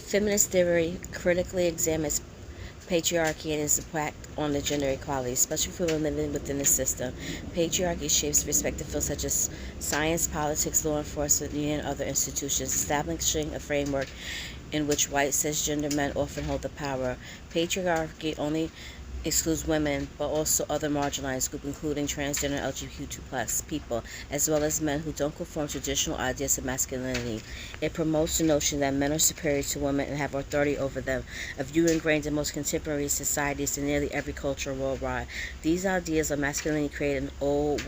Feminist theory critically examines patriarchy and its impact on the gender equality, especially for women living within the system. Patriarchy shapes respective fields such as science, politics, law enforcement, and other institutions, establishing a framework in which white cisgender men often hold the power. Patriarchy only excludes women, but also other marginalized groups, including transgender and LGBTQ+ people, as well as men who don't conform to traditional ideas of masculinity. It promotes the notion that men are superior to women and have authority over them, a view ingrained in most contemporary societies in nearly every culture worldwide. These ideas of masculinity create an old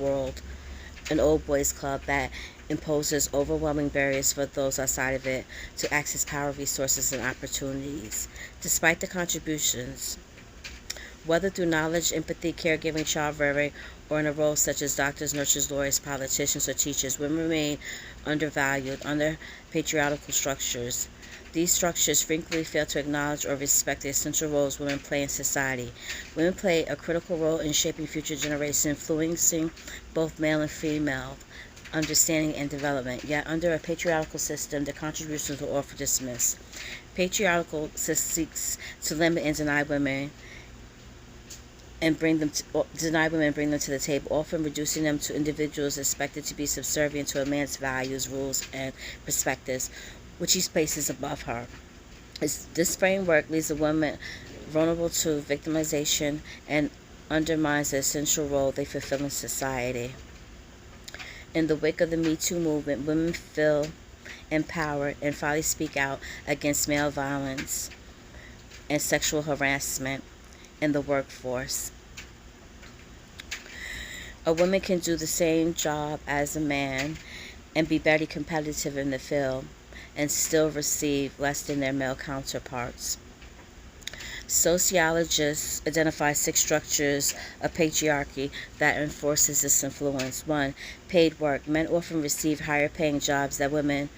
boys club that imposes overwhelming barriers for those outside of it to access power, resources, and opportunities. Despite the contributions, whether through knowledge, empathy, caregiving, child rearing, or in a role such as doctors, nurses, lawyers, politicians, or teachers, women remain undervalued under patriarchal structures. These structures frequently fail to acknowledge or respect the essential roles women play in society. Women play a critical role in shaping future generations, influencing both male and female understanding and development. Yet, under a patriarchal system, their contributions are often dismissed. Patriarchal seeks to limit and deny women and bring them to the table, often reducing them to individuals expected to be subservient to a man's values, rules, and perspectives, which he places above her. This framework leaves a woman vulnerable to victimization and undermines the essential role they fulfill in society. In the wake of the Me Too movement, women feel empowered and finally speak out against male violence and sexual harassment in the workforce. A woman can do the same job as a man and be very competitive in the field and still receive less than their male counterparts. Sociologists identify 6 structures of patriarchy that enforces this influence. 1. Paid work. Men often receive higher paying jobs than women,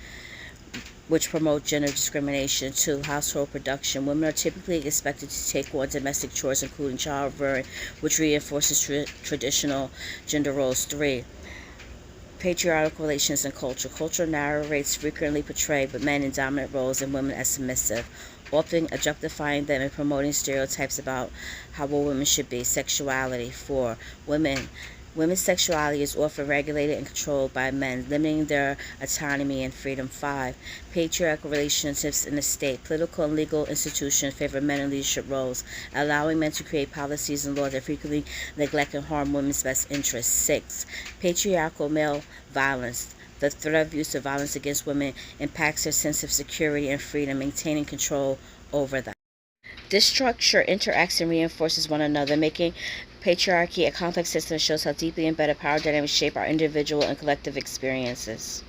which promote gender discrimination. 2. Household production. Women are typically expected to take on domestic chores, including child rearing, which reinforces traditional gender roles. 3. Patriarchal relations and culture. Cultural narratives frequently portray men in dominant roles and women as submissive, often objectifying them and promoting stereotypes about how a woman should be. Sexuality. 4. Women's sexuality is often regulated and controlled by men, limiting their autonomy and freedom. 5. Patriarchal relationships in the state. Political and legal institutions favor men in leadership roles, allowing men to create policies and laws that frequently neglect and harm women's best interests. 6. Patriarchal male violence. The threat of use of violence against women impacts their sense of security and freedom, maintaining control over them. This structure interacts and reinforces one another, making patriarchy a complex system that shows how deeply embedded power dynamics shape our individual and collective experiences.